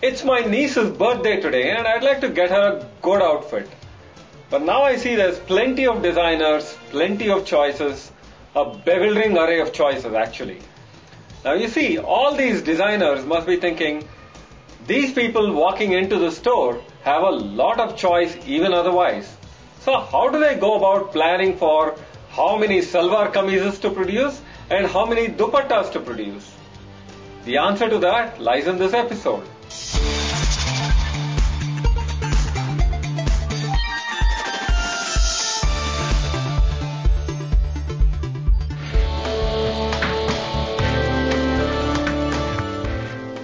It's my niece's birthday today and I'd like to get her a good outfit. But now I see there's plenty of designers, plenty of choices, a bewildering array of choices actually. Now you see, all these designers must be thinking, these people walking into the store have a lot of choice even otherwise. So how do they go about planning for how many salwar kameezes to produce and how many dupattas to produce? The answer to that lies in this episode.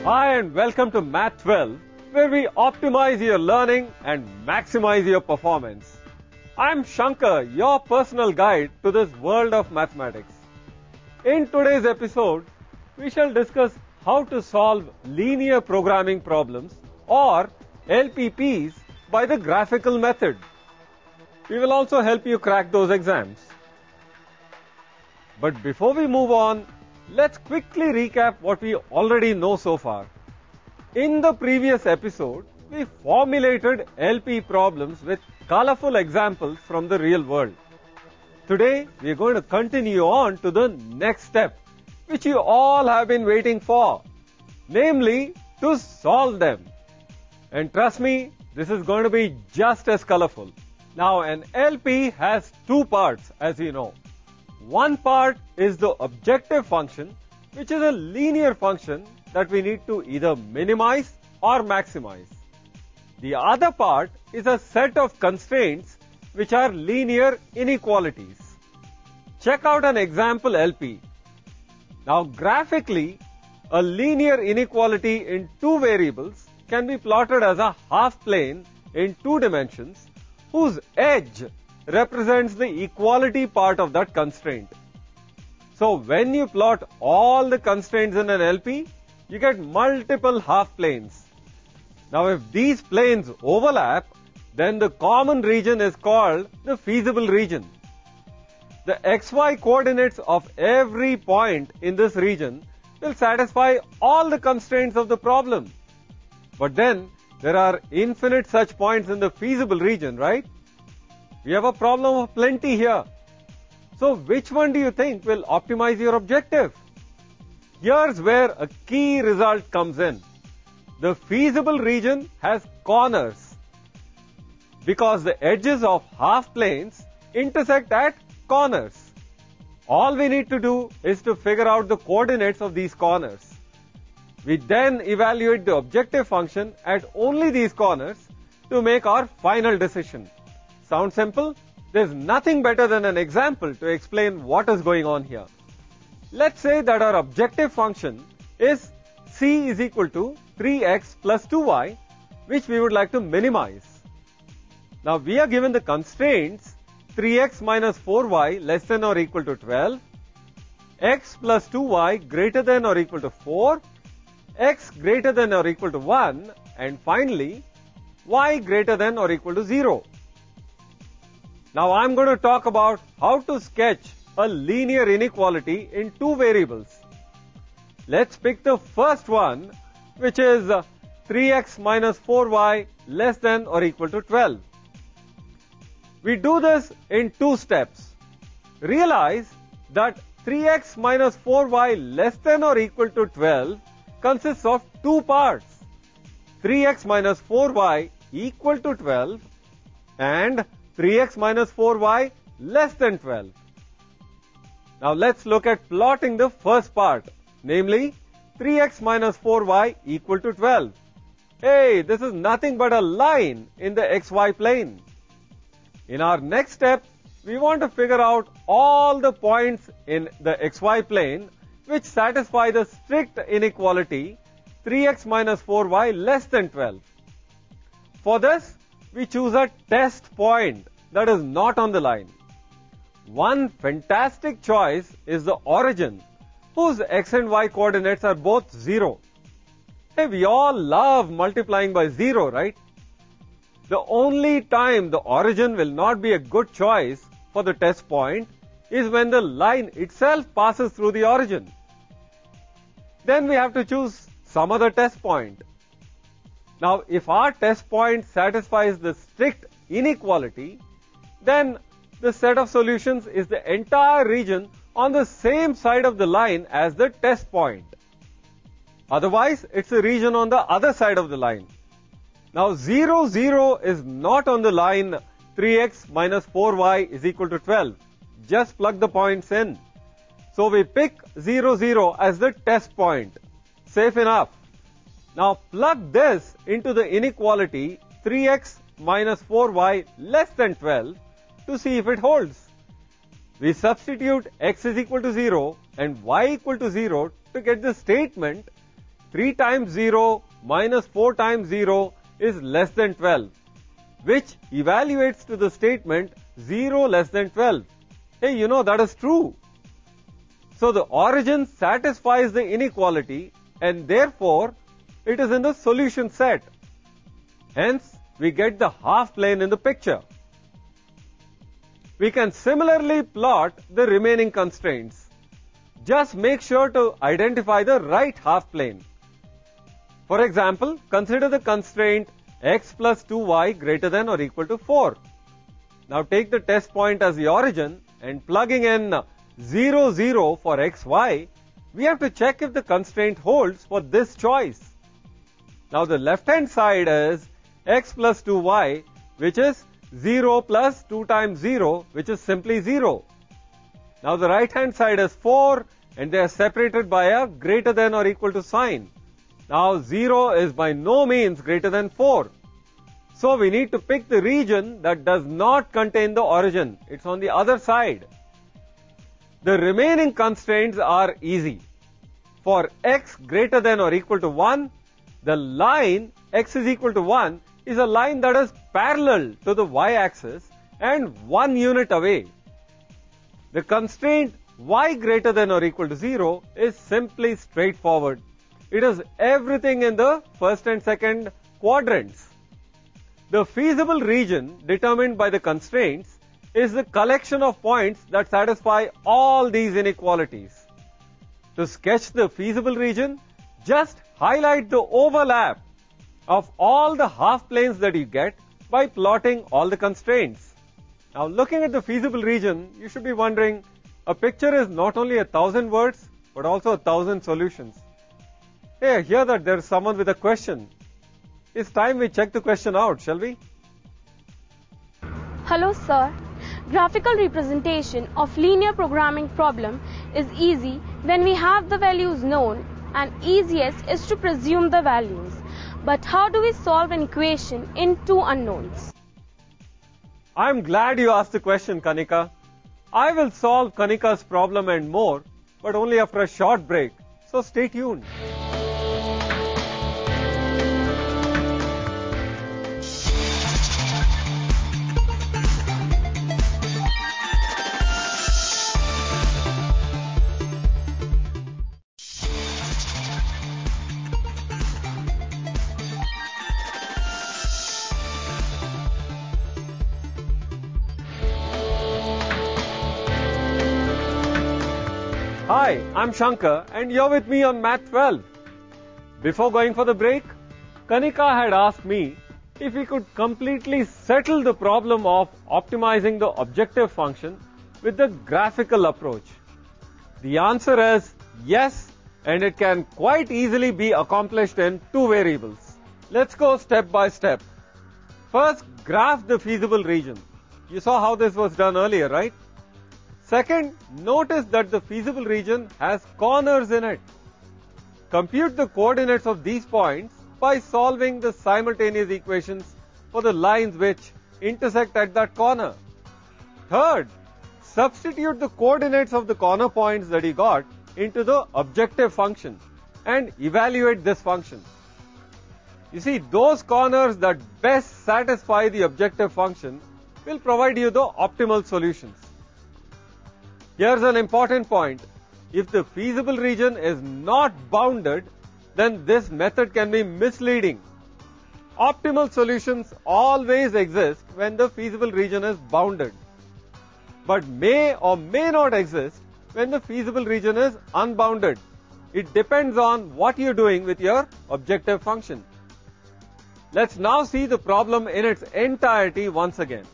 Hi and welcome to Math 12, where we optimize your learning and maximize your performance. I'm Shankar, your personal guide to this world of mathematics. In today's episode, we shall discuss how to solve linear programming problems or LPPs by the graphical method. We will also help you crack those exams. But before we move on, let's quickly recap what we already know so far. In the previous episode, we formulated LP problems with colorful examples from the real world. Today, we are going to continue on to the next step, which you all have been waiting for, namely to solve them. And trust me, this is going to be just as colorful. Now, an LP has two parts, as you know. One part is the objective function, which is a linear function that we need to either minimize or maximize. The other part is a set of constraints which are linear inequalities. Check out an example LP. Now graphically, a linear inequality in two variables can be plotted as a half plane in two dimensions whose edge represents the equality part of that constraint. So when you plot all the constraints in an LP, you get multiple half planes. Now if these planes overlap, then the common region is called the feasible region. The XY coordinates of every point in this region will satisfy all the constraints of the problem. But then there are infinite such points in the feasible region, right? We have a problem of plenty here. So which one do you think will optimize your objective? Here's where a key result comes in. The feasible region has corners because the edges of half planes intersect at corners. All we need to do is to figure out the coordinates of these corners. We then evaluate the objective function at only these corners to make our final decision. Sound simple? There's nothing better than an example to explain what is going on here. Let's say that our objective function is c is equal to 3x plus 2y, which we would like to minimize. Now we are given the constraints 3x minus 4y less than or equal to 12, x plus 2y greater than or equal to 4, x greater than or equal to 1, and finally y greater than or equal to 0. Now I'm going to talk about how to sketch a linear inequality in two variables. Let's pick the first one, which is 3x minus 4y less than or equal to 12. We do this in two steps. Realize that 3x minus 4y less than or equal to 12 consists of two parts. 3x minus 4y equal to 12 and 3x minus 4y less than 12. Now let's look at plotting the first part, namely 3x minus 4y equal to 12. Hey, this is nothing but a line in the xy plane. In our next step, we want to figure out all the points in the xy plane which satisfy the strict inequality 3x minus 4y less than 12. For this, we choose a test point that is not on the line. One fantastic choice is the origin, whose x and y coordinates are both 0. Hey, we all love multiplying by 0, right? The only time the origin will not be a good choice for the test point is when the line itself passes through the origin. Then we have to choose some other test point. Now, if our test point satisfies the strict inequality, then the set of solutions is the entire region on the same side of the line as the test point. Otherwise, it's a region on the other side of the line. Now, 0, 0 is not on the line 3x minus 4y is equal to 12. Just plug the points in. So we pick 0, 0 as the test point. Safe enough. Now plug this into the inequality 3x minus 4y less than 12 to see if it holds. We substitute x is equal to 0 and y equal to 0 to get the statement 3 times 0 minus 4 times 0 is less than 12, which evaluates to the statement 0 less than 12. Hey, you know that is true. So the origin satisfies the inequality and therefore it is in the solution set. Hence, we get the half plane in the picture. We can similarly plot the remaining constraints. Just make sure to identify the right half plane. For example, consider the constraint x plus 2y greater than or equal to 4. Now take the test point as the origin and plugging in 0, 0 for xy, we have to check if the constraint holds for this choice. Now the left hand side is x plus 2y, which is 0 plus 2 times 0, which is simply 0. Now the right hand side is 4 and they are separated by a greater than or equal to sign. Now 0 is by no means greater than 4. So we need to pick the region that does not contain the origin. It's on the other side. The remaining constraints are easy. For x greater than or equal to 1, the line x is equal to 1 is a line that is parallel to the y-axis and 1 unit away. The constraint y greater than or equal to 0 is simply straightforward. It is everything in the first and second quadrants. The feasible region determined by the constraints is the collection of points that satisfy all these inequalities. To sketch the feasible region, just highlight the overlap of all the half planes that you get by plotting all the constraints. Now looking at the feasible region, you should be wondering, a picture is not only 1,000 words, but also 1,000 solutions. Hey, I hear that there is someone with a question. It's time we check the question out, shall we? Hello, sir. Graphical representation of linear programming problem is easy when we have the values known, and easiest is to presume the values. But how do we solve an equation in two unknowns? I'm glad you asked the question, Kanika. I will solve Kanika's problem and more, but only after a short break. So stay tuned. Hi, I'm Shankar and you're with me on Math 12. Before going for the break, Kanika had asked me if we could completely settle the problem of optimizing the objective function with the graphical approach. The answer is yes, and it can quite easily be accomplished in two variables. Let's go step by step. First, graph the feasible region. You saw how this was done earlier, right? Second, notice that the feasible region has corners in it. Compute the coordinates of these points by solving the simultaneous equations for the lines which intersect at that corner. Third, substitute the coordinates of the corner points that you got into the objective function and evaluate this function. You see, those corners that best satisfy the objective function will provide you the optimal solutions. Here's an important point. If the feasible region is not bounded, then this method can be misleading. Optimal solutions always exist when the feasible region is bounded, but may or may not exist when the feasible region is unbounded. It depends on what you're doing with your objective function. Let's now see the problem in its entirety once again.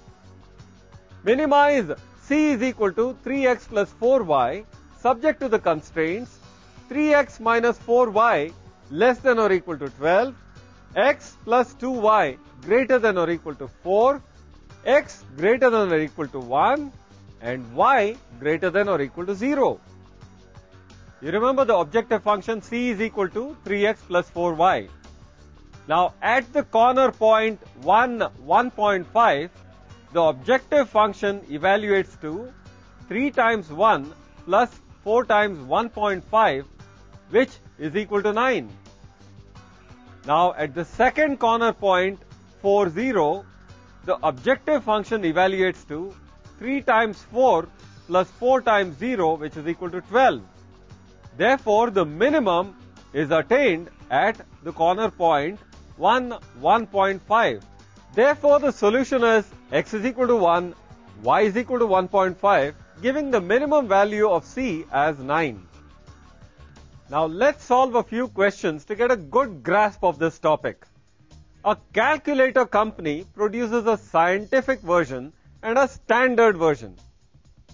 Minimize c is equal to 3x plus 4y subject to the constraints 3x minus 4y less than or equal to 12, x plus 2y greater than or equal to 4, x greater than or equal to 1, and y greater than or equal to 0. You remember the objective function c is equal to 3x plus 4y. Now at the corner point 1, 1.5, the objective function evaluates to 3 times 1 plus 4 times 1.5, which is equal to 9. Now at the second corner point 4, 0, the objective function evaluates to 3 times 4 plus 4 times 0, which is equal to 12. Therefore, the minimum is attained at the corner point 1, 1.5. Therefore, the solution is x is equal to 1, y is equal to 1.5, giving the minimum value of c as 9. Now, let's solve a few questions to get a good grasp of this topic. A calculator company produces a scientific version and a standard version.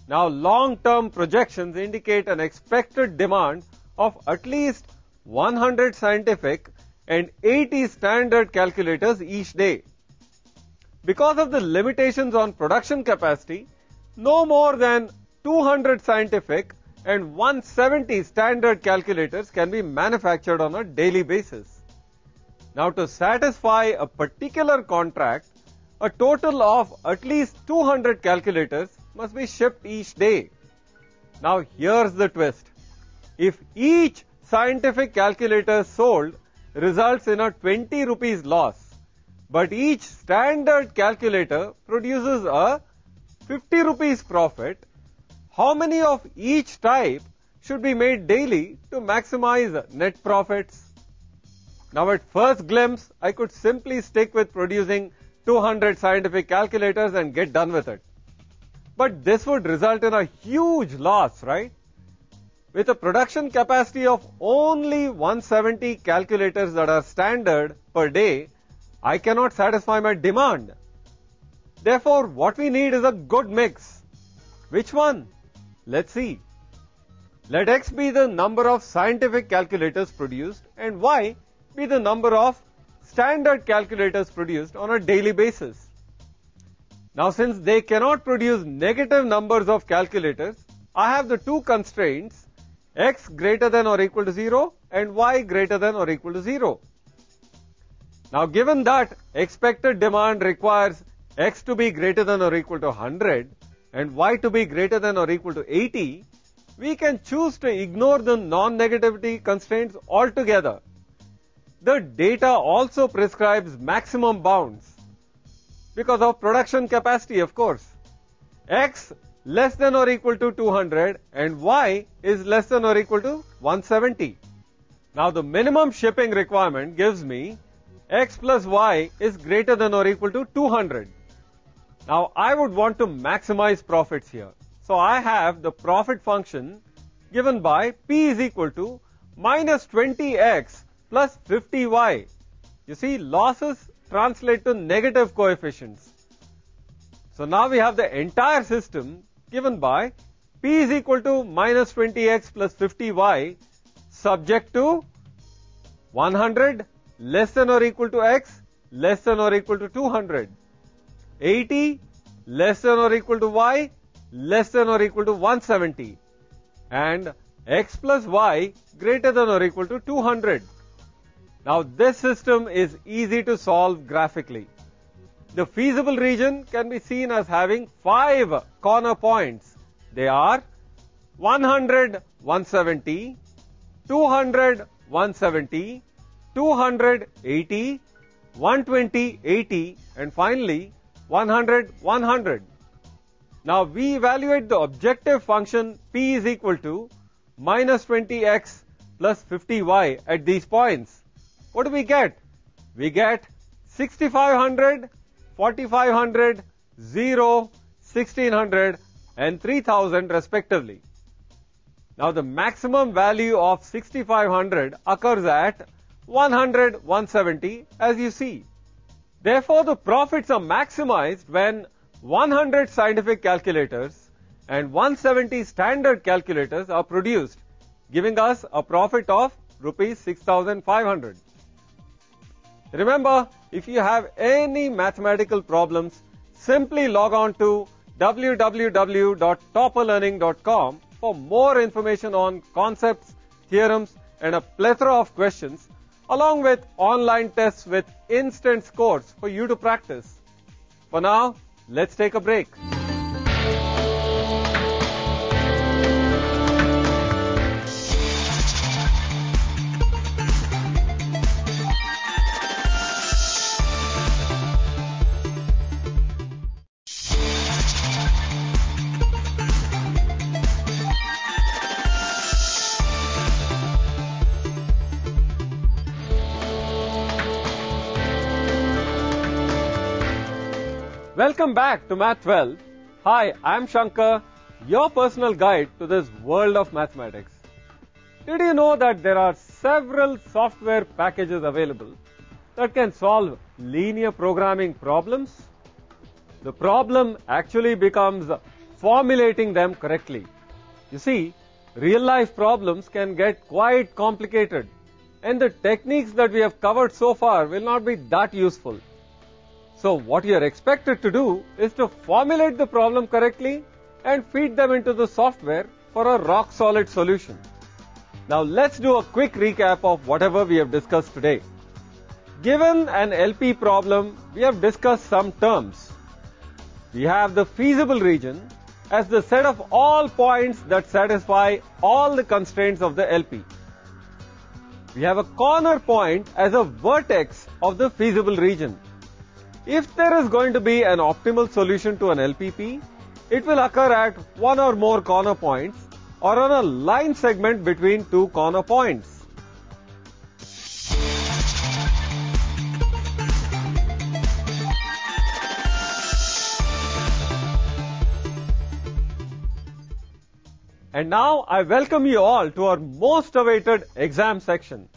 Now, long-term projections indicate an expected demand of at least 100 scientific and 80 standard calculators each day. Because of the limitations on production capacity, no more than 200 scientific and 170 standard calculators can be manufactured on a daily basis. Now, to satisfy a particular contract, a total of at least 200 calculators must be shipped each day. Now, here's the twist. If each scientific calculator sold results in a 20 rupees loss, but each standard calculator produces a 50 rupees profit, how many of each type should be made daily to maximize net profits? Now, at first glimpse, I could simply stick with producing 200 scientific calculators and get done with it. But this would result in a huge loss, right? With a production capacity of only 170 calculators that are standard per day, I cannot satisfy my demand. Therefore, what we need is a good mix. Which one? Let's see. Let x be the number of scientific calculators produced and y be the number of standard calculators produced on a daily basis. Now, since they cannot produce negative numbers of calculators, I have the two constraints, x greater than or equal to 0 and y greater than or equal to 0. Now, given that expected demand requires x to be greater than or equal to 100 and y to be greater than or equal to 80, we can choose to ignore the non-negativity constraints altogether. The data also prescribes maximum bounds because of production capacity, of course. X less than or equal to 200 and y is less than or equal to 170. Now, the minimum shipping requirement gives me x plus y is greater than or equal to 200. Now, I would want to maximize profits here. So, I have the profit function given by p is equal to minus 20x plus 50y. You see, losses translate to negative coefficients. So, now we have the entire system given by p is equal to minus 20x plus 50y subject to 100 less than or equal to x less than or equal to 200, 80 less than or equal to y less than or equal to 170, and x plus y greater than or equal to 200. Now, this system is easy to solve graphically. The feasible region can be seen as having 5 corner points. They are 100, 170, 200, 170, 200, 80, 120, 80, and finally 100, 100. Now, we evaluate the objective function p is equal to minus 20x plus 50y at these points. What do we get? We get 6500, 4500, 0, 1600 and 3000 respectively. Now, the maximum value of 6500 occurs at 100, 170 as you see. Therefore, the profits are maximized when 100 scientific calculators and 170 standard calculators are produced, giving us a profit of rupees 6,500. Remember, if you have any mathematical problems, simply log on to www.topperlearning.com for more information on concepts, theorems, and a plethora of questions, along with online tests with instant scores for you to practice. For now, let's take a break. Welcome back to Math 12. Hi, I'm Shankar, your personal guide to this world of mathematics. Did you know that there are several software packages available that can solve linear programming problems? The problem actually becomes formulating them correctly. You see, real-life problems can get quite complicated, and the techniques that we have covered so far will not be that useful. So what you are expected to do is to formulate the problem correctly and feed them into the software for a rock-solid solution. Now let's do a quick recap of whatever we have discussed today. Given an LP problem, we have discussed some terms. We have the feasible region as the set of all points that satisfy all the constraints of the LP. We have a corner point as a vertex of the feasible region. If there is going to be an optimal solution to an LPP, it will occur at one or more corner points or on a line segment between two corner points. And now I welcome you all to our most awaited exam section.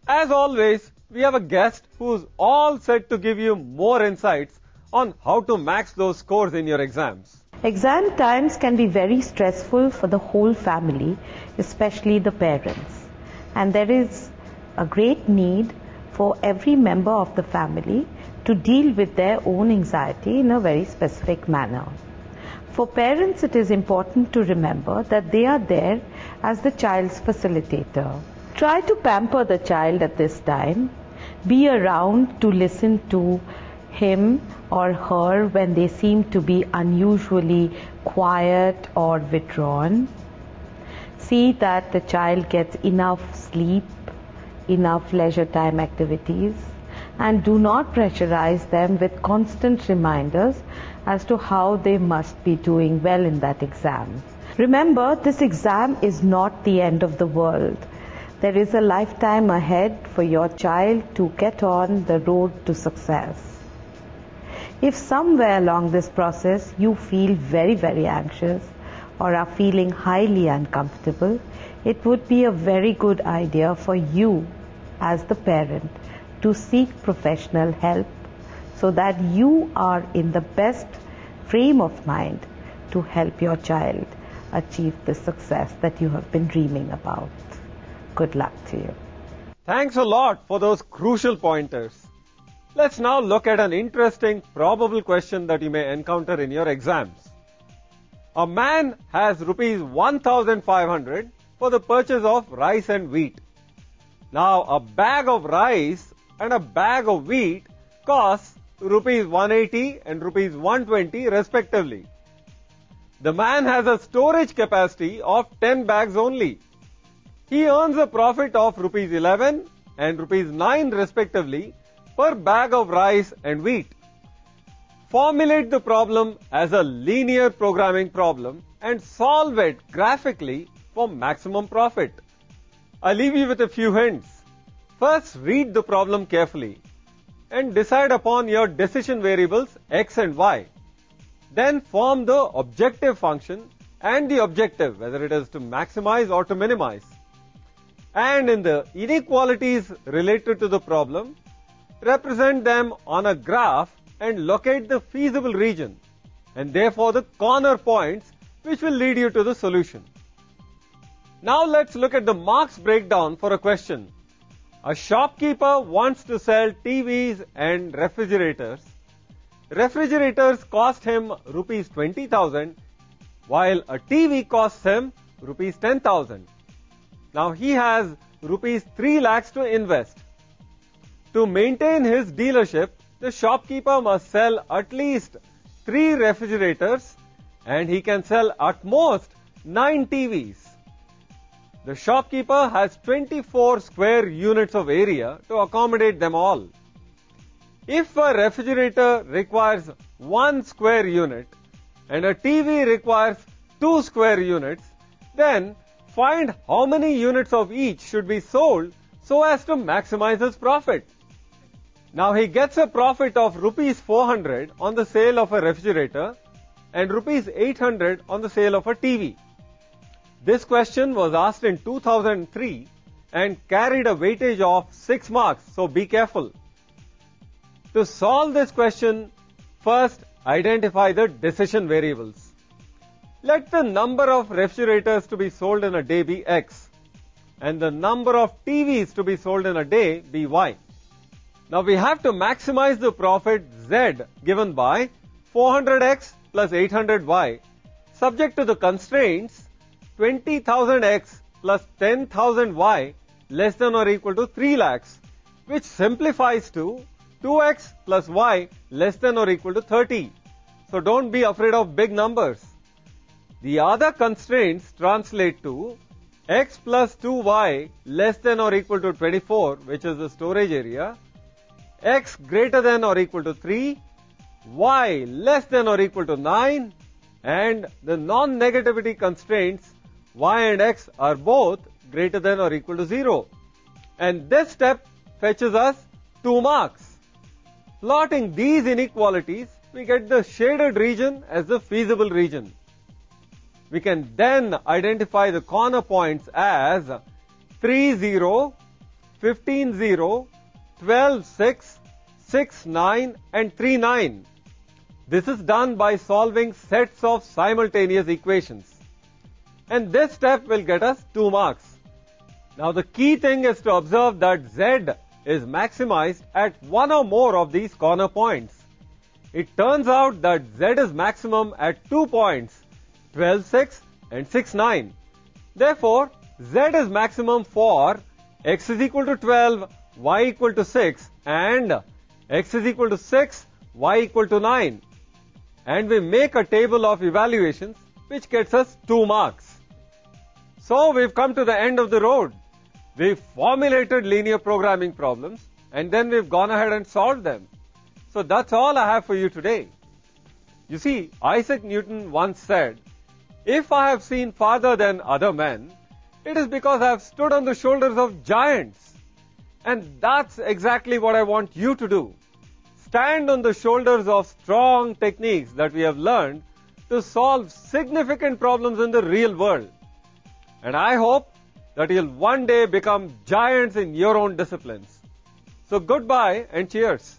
As always, we have a guest who's all set to give you more insights on how to max those scores in your exams. Exam times can be very stressful for the whole family, especially the parents. And there is a great need for every member of the family to deal with their own anxiety in a very specific manner. For parents, it is important to remember that they are there as the child's facilitator. Try to pamper the child at this time. Be around to listen to him or her when they seem to be unusually quiet or withdrawn. See that the child gets enough sleep, enough leisure time activities, and do not pressurize them with constant reminders as to how they must be doing well in that exam. Remember, this exam is not the end of the world. There is a lifetime ahead for your child to get on the road to success. If somewhere along this process you feel very, very anxious or are feeling highly uncomfortable, it would be a very good idea for you as the parent to seek professional help so that you are in the best frame of mind to help your child achieve the success that you have been dreaming about. Good luck to you. Thanks a lot for those crucial pointers. Let's now look at an interesting probable question that you may encounter in your exams. A man has rupees 1,500 for the purchase of rice and wheat. Now, a bag of rice and a bag of wheat costs rupees 180 and rupees 120 respectively. The man has a storage capacity of 10 bags only. He earns a profit of rupees 11 and rupees 9 respectively per bag of rice and wheat. Formulate the problem as a linear programming problem and solve it graphically for maximum profit. I'll leave you with a few hints. First, read the problem carefully and decide upon your decision variables x and y. Then form the objective function and the objective, whether it is to maximize or to minimize. And in the inequalities related to the problem, represent them on a graph and locate the feasible region, and therefore the corner points which will lead you to the solution. Now let's look at the marks breakdown for a question. A shopkeeper wants to sell TVs and refrigerators. Refrigerators cost him rupees 20,000, while a TV costs him rupees 10,000. Now he has rupees 3 lakhs to invest. To maintain his dealership, the shopkeeper must sell at least 3 refrigerators and he can sell at most 9 TVs. The shopkeeper has 24 square units of area to accommodate them all. If a refrigerator requires 1 square unit and a TV requires 2 square units, then find how many units of each should be sold so as to maximize his profit. Now he gets a profit of rupees 400 on the sale of a refrigerator and rupees 800 on the sale of a TV. This question was asked in 2003 and carried a weightage of 6 marks, so be careful. To solve this question, first identify the decision variables. Let the number of refrigerators to be sold in a day be X and the number of TVs to be sold in a day be Y. Now we have to maximize the profit Z given by 400X plus 800Y, subject to the constraints 20,000X plus 10,000Y less than or equal to 3 lakhs, which simplifies to 2X plus Y less than or equal to 30. So don't be afraid of big numbers. The other constraints translate to X plus 2Y less than or equal to 24, which is the storage area, X greater than or equal to 3, Y less than or equal to 9, and the non-negativity constraints Y and X are both greater than or equal to 0. And this step fetches us 2 marks. Plotting these inequalities, we get the shaded region as the feasible region. We can then identify the corner points as 3, 0, 15, 0, 12, 6, 6, 9 and 3, 9. This is done by solving sets of simultaneous equations. And this step will get us 2 marks. Now the key thing is to observe that Z is maximized at one or more of these corner points. It turns out that Z is maximum at 2 points, 12, 6 and 6, 9. Therefore, Z is maximum for X is equal to 12, Y equal to 6 and X is equal to 6, Y equal to 9. And we make a table of evaluations which gets us 2 marks. So we've come to the end of the road. We've formulated linear programming problems and then we've gone ahead and solved them. So that's all I have for you today. You see, Isaac Newton once said, "If I have seen farther than other men, it is because I have stood on the shoulders of giants." And that's exactly what I want you to do. Stand on the shoulders of strong techniques that we have learned to solve significant problems in the real world. And I hope that you'll one day become giants in your own disciplines. So goodbye and cheers.